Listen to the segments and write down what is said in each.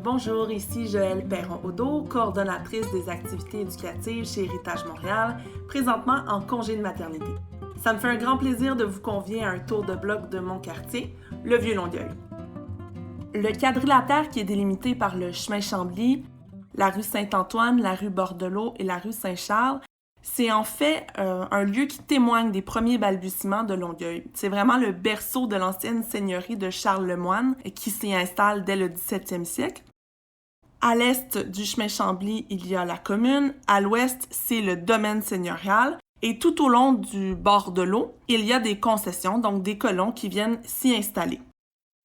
Bonjour, ici Joëlle Perron-Audeau, coordonnatrice des activités éducatives chez Héritage Montréal, présentement en congé de maternité. Ça me fait un grand plaisir de vous convier à un tour de bloc de mon quartier, le Vieux-Longueuil. Le quadrilatère qui est délimité par le chemin Chambly, la rue Saint-Antoine, la rue Bordelot et la rue Saint-Charles, c'est en fait un lieu qui témoigne des premiers balbutiements de Longueuil. C'est vraiment le berceau de l'ancienne seigneurie de Charles le Moine qui s'y installe dès le 17e siècle. À l'est du chemin Chambly, il y a la commune. À l'ouest, c'est le domaine seigneurial. Et tout au long du bord de l'eau, il y a des concessions, donc des colons qui viennent s'y installer.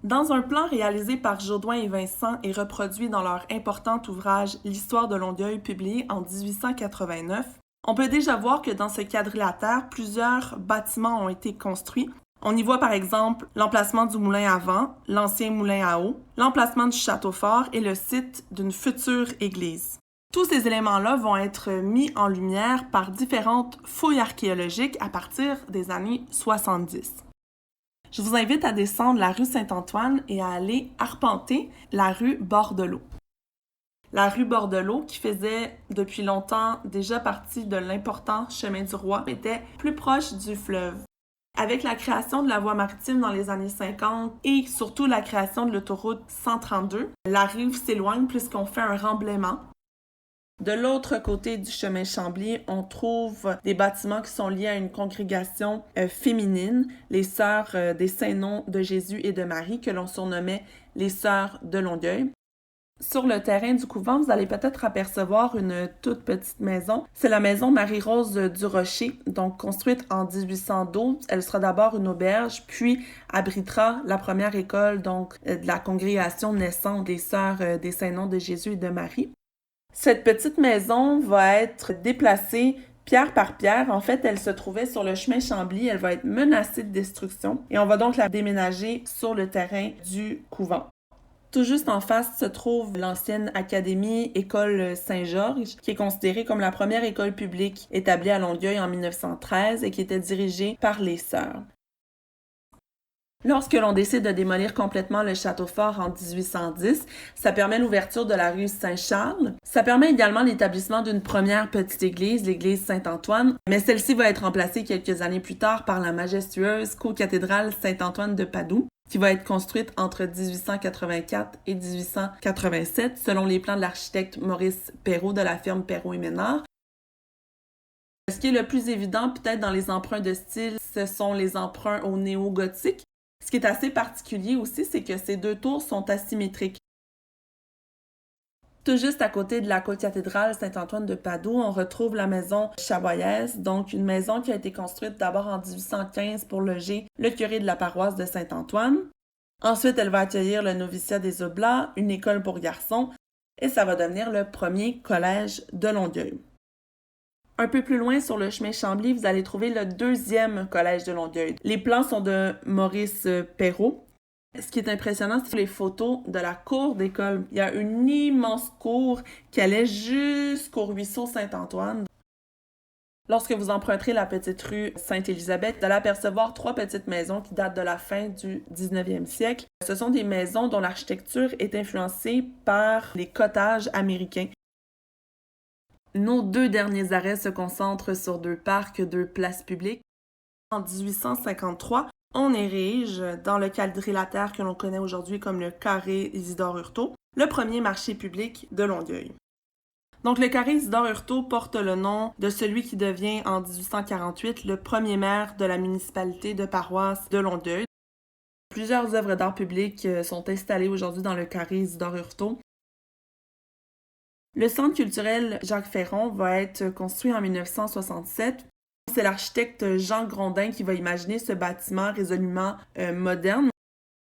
Dans un plan réalisé par Jodoin et Vincent et reproduit dans leur important ouvrage L'histoire de Longueuil, publié en 1889, on peut déjà voir que dans ce quadrilatère, plusieurs bâtiments ont été construits. On y voit par exemple l'emplacement du moulin à vent, l'ancien moulin à eau, l'emplacement du château fort et le site d'une future église. Tous ces éléments-là vont être mis en lumière par différentes fouilles archéologiques à partir des années 70. Je vous invite à descendre la rue Saint-Antoine et à aller arpenter la rue Bordelot. La rue Bordelot, qui faisait depuis longtemps déjà partie de l'important chemin du roi, était plus proche du fleuve. Avec la création de la voie maritime dans les années 50 et surtout la création de l'autoroute 132, la rive s'éloigne puisqu'on fait un remblaiement. De l'autre côté du chemin Chambly, on trouve des bâtiments qui sont liés à une congrégation féminine, les Sœurs des Saints-Noms de Jésus et de Marie, que l'on surnommait les Sœurs de Longueuil. Sur le terrain du couvent, vous allez peut-être apercevoir une toute petite maison. C'est la maison Marie-Rose du Rocher, donc construite en 1812. Elle sera d'abord une auberge, puis abritera la première école donc de la congrégation naissante des Sœurs des Saints-Noms de Jésus et de Marie. Cette petite maison va être déplacée pierre par pierre. En fait, elle se trouvait sur le chemin Chambly. Elle va être menacée de destruction et on va donc la déménager sur le terrain du couvent. Tout juste en face se trouve l'ancienne académie École Saint-Georges, qui est considérée comme la première école publique établie à Longueuil en 1913 et qui était dirigée par les sœurs. Lorsque l'on décide de démolir complètement le château fort en 1810, ça permet l'ouverture de la rue Saint-Charles. Ça permet également l'établissement d'une première petite église, l'église Saint-Antoine, mais celle-ci va être remplacée quelques années plus tard par la majestueuse co-cathédrale Saint-Antoine de Padoue, qui va être construite entre 1884 et 1887, selon les plans de l'architecte Maurice Perrault de la firme Perrault et Ménard. Ce qui est le plus évident, peut-être dans les emprunts de style, ce sont les emprunts au néo-gothique. Ce qui est assez particulier aussi, c'est que ces deux tours sont asymétriques. Tout juste à côté de la co-cathédrale Saint-Antoine de Padoue, on retrouve la maison Chavoyaise, donc une maison qui a été construite d'abord en 1815 pour loger le curé de la paroisse de Saint-Antoine. Ensuite, elle va accueillir le noviciat des Oblats, une école pour garçons, et ça va devenir le premier collège de Longueuil. Un peu plus loin sur le chemin Chambly, vous allez trouver le deuxième collège de Longueuil. Les plans sont de Maurice Perrault. Ce qui est impressionnant, c'est les photos de la cour d'école. Il y a une immense cour qui allait jusqu'au ruisseau Saint-Antoine. Lorsque vous emprunterez la petite rue Sainte-Élisabeth, vous allez apercevoir trois petites maisons qui datent de la fin du 19e siècle. Ce sont des maisons dont l'architecture est influencée par les cottages américains. Nos deux derniers arrêts se concentrent sur deux parcs, deux places publiques. En 1853, on érige, dans le quadrilatère que l'on connaît aujourd'hui comme le carré Isidore-Hurtaud, le premier marché public de Longueuil. Donc le carré Isidore-Hurtaud porte le nom de celui qui devient en 1848 le premier maire de la municipalité de paroisse de Longueuil. Plusieurs œuvres d'art public sont installées aujourd'hui dans le carré Isidore-Hurtaud. Le centre culturel Jacques Ferron va être construit en 1967. C'est l'architecte Jean Grondin qui va imaginer ce bâtiment résolument moderne.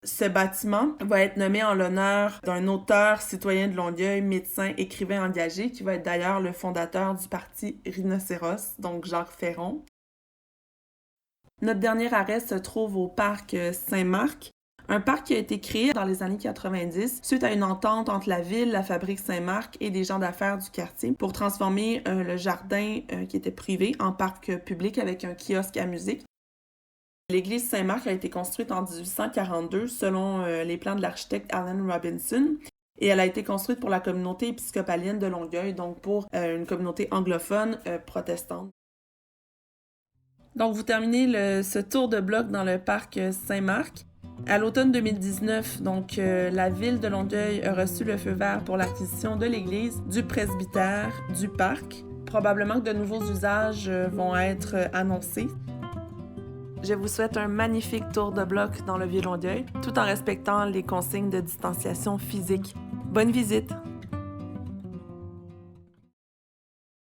Ce bâtiment va être nommé en l'honneur d'un auteur citoyen de Longueuil, médecin, écrivain engagé, qui va être d'ailleurs le fondateur du parti Rhinocéros, donc Jacques Ferron. Notre dernier arrêt se trouve au parc Saint-Marc, un parc qui a été créé dans les années 90 suite à une entente entre la ville, la fabrique Saint-Marc et des gens d'affaires du quartier pour transformer le jardin qui était privé en parc public avec un kiosque à musique. L'église Saint-Marc a été construite en 1842 selon les plans de l'architecte Allen Robinson Et elle a été construite pour la communauté épiscopalienne de Longueuil, donc pour une communauté anglophone protestante. Donc, vous terminez ce tour de bloc dans le parc Saint-Marc. À l'automne 2019, donc, la ville de Longueuil a reçu le feu vert pour l'acquisition de l'église, du presbytère, du parc. Probablement que de nouveaux usages vont être annoncés. Je vous souhaite un magnifique tour de bloc dans le Vieux-Longueuil, tout en respectant les consignes de distanciation physique. Bonne visite!